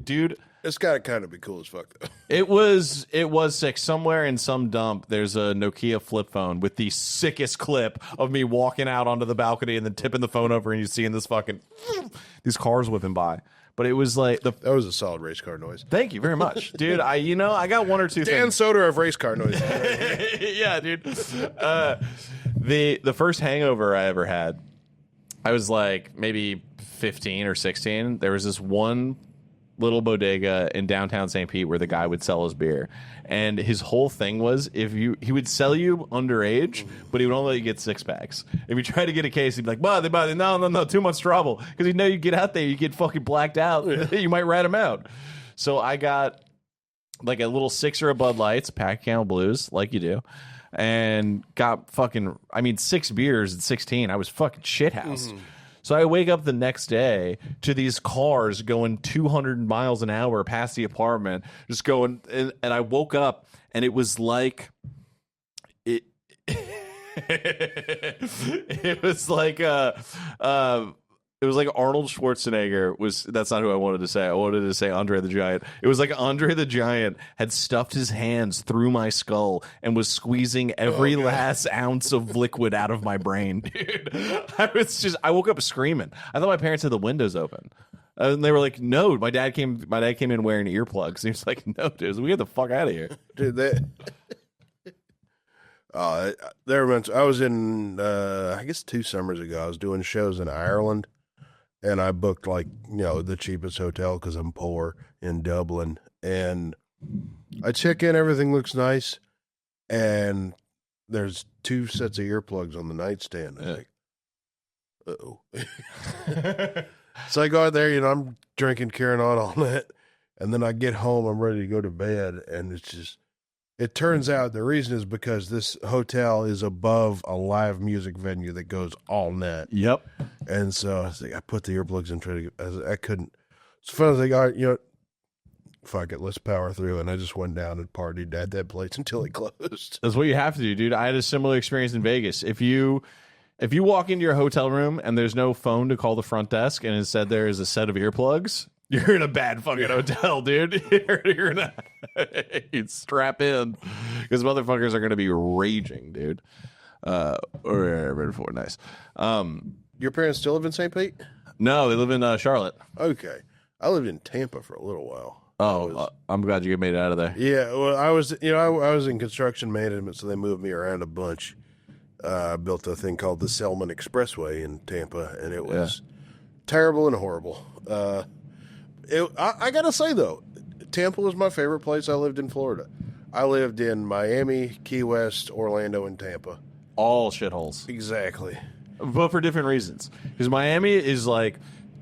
Dude, It's got to kind of be cool as fuck, though. It was sick. Somewhere in some dump, there's a Nokia flip phone with the sickest clip of me walking out onto the balcony and then tipping the phone over, and you seeing this fucking these cars whipping by. But it was like That was a solid race car noise. Thank you very much, dude. I got one or two Dan things. Soder of race car noise. Yeah, dude. The first hangover I ever had, I was like maybe 15 or 16. There was this one little bodega in downtown St. Pete where the guy would sell his beer, and his whole thing was he would sell you underage, but he would only let you get 6-packs. If you tried to get a case, he'd be like, buddy, no, too much trouble, because he'd know you get out there, you get fucking blacked out, you might rat him out. So I got like a little 6er of Bud Lights, pack Camel Blues, like you do, and got 6 beers at 16. I was fucking shithoused. So I wake up the next day to these cars going 200 miles an hour past the apartment, just going, and I woke up and it was like it. It was like it was like Arnold Schwarzenegger was. That's not who I wanted to say. I wanted to say Andre the Giant. It was like Andre the Giant had stuffed his hands through my skull and was squeezing every last ounce of liquid out of my brain, dude. I woke up screaming. I thought my parents had the windows open. And they were like, "No." My dad came in wearing earplugs. He was like, "No, dude, we get the fuck out of here, Dude." I was in, I guess 2 summers ago, I was doing shows in Ireland, and I booked the cheapest hotel because I'm poor in Dublin. And I check in, everything looks nice, and there's 2 sets of earplugs on the nightstand. I'm like, uh-oh. So I go out there, I'm drinking, carrying on all night, and then I get home, I'm ready to go to bed, and it's just... It turns out the reason is because this hotel is above a live music venue that goes all night. Yep. And so I put the earplugs in. I couldn't. So finally, I was like, fuck it, let's power through. And I just went down and partied at that place until it closed. That's what you have to do, dude. I had a similar experience in Vegas. If you walk into your hotel room and there's no phone to call the front desk, and instead there is a set of earplugs, you're in a bad fucking hotel, dude. You're in you'd strap in, because motherfuckers are going to be raging, dude. Nice. Your parents still live in St. Pete? No, they live in Charlotte. Okay. I lived in Tampa for a little while. I'm glad you made it out of there. Yeah, well, I was in construction management, so they moved me around a bunch. I built a thing called the Selman Expressway in Tampa, and it was terrible and horrible. I gotta say though, Tampa was my favorite place. I lived in Florida. I lived in Miami, Key West, Orlando, and Tampa. All shitholes. Exactly. But for different reasons. Because Miami is like,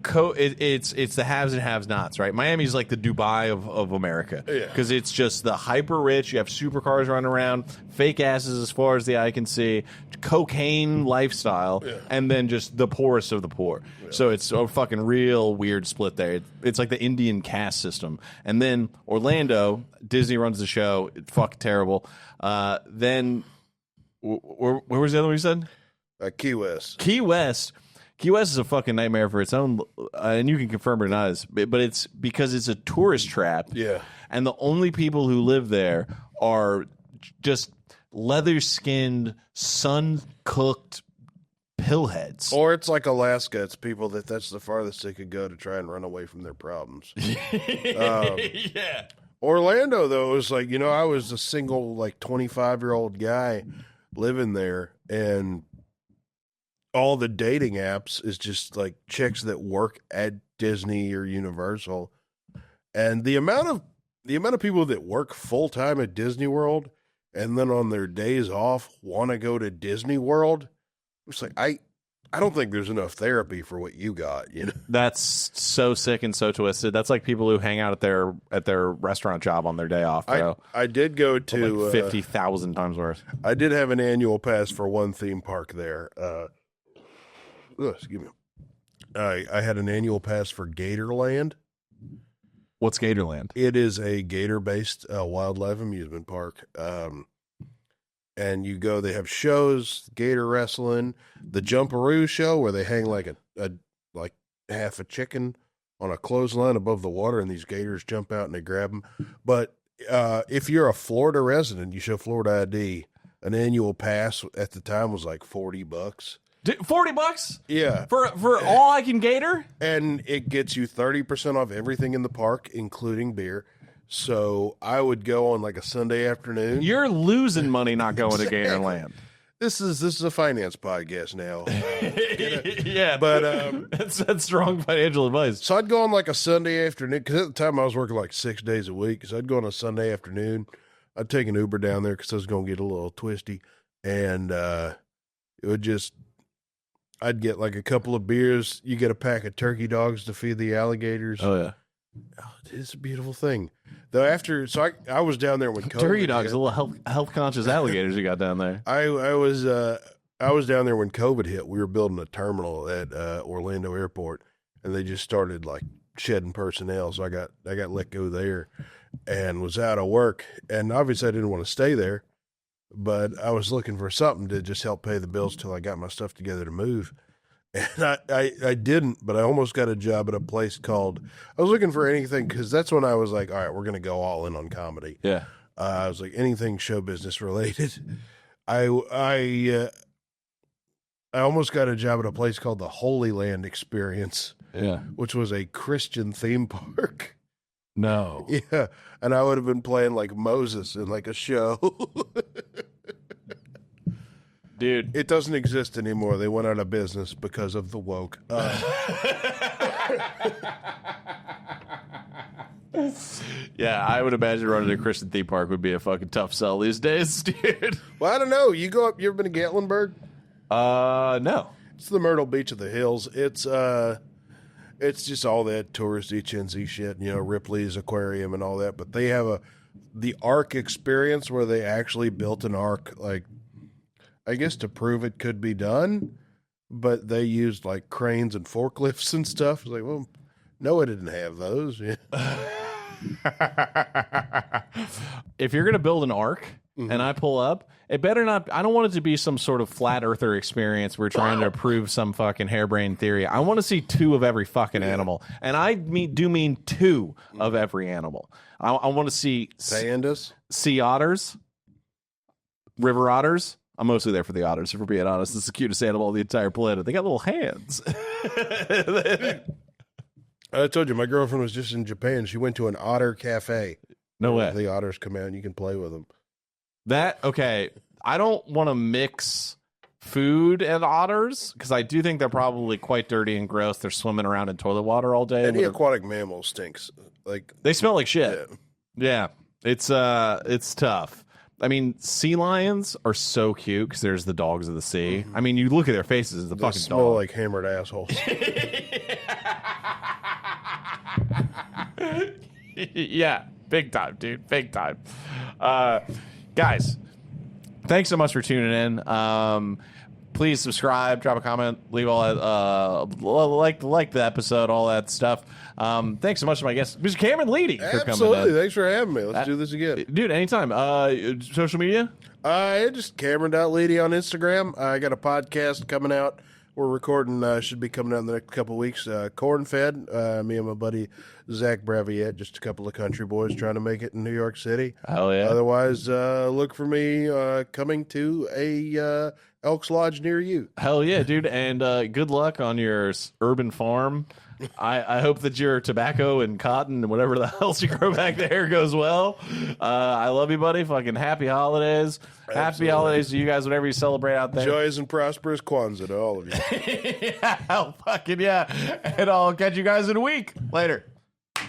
it's the haves and have-nots, right? Miami's like the Dubai of America. Yeah. Because it's just the hyper-rich, you have supercars running around, fake asses as far as the eye can see, cocaine lifestyle, and then just the poorest of the poor. Yeah. So it's a fucking real weird split there. It's like the Indian caste system. And then Orlando, Disney runs the show. It's fucking terrible. Then, where was the other one you said? Key West. Key West is a fucking nightmare for its own, and you can confirm it or not, but it's because it's a tourist trap. Yeah. And the only people who live there are just leather-skinned, sun-cooked pillheads. Or it's like Alaska. It's people that's the farthest they could go to try and run away from their problems. Yeah. Orlando, though, was like, I was a single, 25-year-old guy living there, and all the dating apps is just like chicks that work at Disney or Universal. And the amount of people that work full time at Disney World and then on their days off want to go to Disney World. It's like, I don't think there's enough therapy for what you got, That's so sick and so twisted. That's like people who hang out at their restaurant job on their day off, bro. I did go to like 50,000 times worse. I did have an annual pass for one theme park there. Excuse me. I had an annual pass for Gatorland. What's Gatorland? It is a gator-based wildlife amusement park. And you go, they have shows, gator wrestling, the Jumperoo show where they hang like a half a chicken on a clothesline above the water, and these gators jump out and they grab them. But if you're a Florida resident, you show Florida ID. An annual pass at the time was like $40. $40? Yeah. For all I can gator? And it gets you 30% off everything in the park, including beer. So I would go on like a Sunday afternoon. You're losing money not going to Gatorland. This is a finance podcast now. Yeah, but that's strong financial advice. So I'd go on like a Sunday afternoon, because at the time I was working like 6 days a week. So I'd go on a Sunday afternoon. I'd take an Uber down there because I was going to get a little twisty, and it would just, I'd get like a couple of beers. You get a pack of turkey dogs to feed the alligators. Oh yeah, it's a beautiful thing. Though I was down there when COVID turkey dogs, hit. the little health conscious alligators you got down there. I was down there when COVID hit. We were building a terminal at Orlando Airport, and they just started like shedding personnel. So I got let go there, and was out of work. And obviously I didn't want to stay there, but I was looking for something to just help pay the bills till I got my stuff together to move. And I didn't, but I almost got a job at a place called, I was looking for anything, because that's when I was like, all right, we're going to go all in on comedy. Yeah. I was like, anything show business related. I almost got a job at a place called the Holy Land Experience. Yeah. Which was a Christian theme park. No. Yeah. And I would have been playing like Moses in like a show. Dude. It doesn't exist anymore. They went out of business because of the woke. Yeah, I would imagine running a Christian theme park would be a fucking tough sell these days, dude. Well, I don't know. You go up, you ever been to Gatlinburg? No. It's the Myrtle Beach of the hills. It's just all that touristy, chintzy shit, Ripley's Aquarium and all that. But they have the Ark experience where they actually built an Ark, like, I guess to prove it could be done, but they used like cranes and forklifts and stuff. It's like, well, no, I didn't have those. Yeah. If you're going to build an ark and I pull up, it better not, I don't want it to be some sort of flat earther experience. We're trying to prove some fucking harebrained theory. I want to see two of every fucking animal. And I mean two of every animal. I want to see Pandas, sea otters, river otters. I'm mostly there for the otters, if we're being honest. It's the cutest animal on the entire planet. They got little hands. I told you, my girlfriend was just in Japan. She went to an otter cafe. No way. The otters come out and you can play with them. Okay, I don't want to mix food and otters, because I do think they're probably quite dirty and gross. They're swimming around in toilet water all day. Any aquatic mammal stinks. Like, they smell like shit. Yeah, it's tough. I mean, sea lions are so cute because there's the dogs of the sea. I mean, you look at their faces, the fucking smell dog. like hammered assholes. Yeah, big time, dude. Big time. Guys, thanks so much for tuning in. Please subscribe, drop a comment, leave all that, like the episode, all that stuff. Thanks so much to my guest, Mr. Cameron Leedy, for coming Absolutely. in. Thanks for having me. Let's do this again. Dude, anytime. Social media? Just Cameron.Leedy on Instagram. I got a podcast coming out. We're recording, should be coming out in the next couple of weeks. Corn Fed, me and my buddy Zach Braviette, just a couple of country boys trying to make it in New York City. Hell yeah. Otherwise, look for me coming to a Elks Lodge near you. Hell yeah, dude. And good luck on your urban farm. I hope that your tobacco and cotton and whatever the else you grow back there goes well. I love you, buddy. Fucking happy holidays. Absolutely. Happy holidays to you guys, whatever you celebrate out there. Joyous and prosperous Kwanzaa to all of you. Yeah, hell fucking yeah. And I'll catch you guys in a week. Later.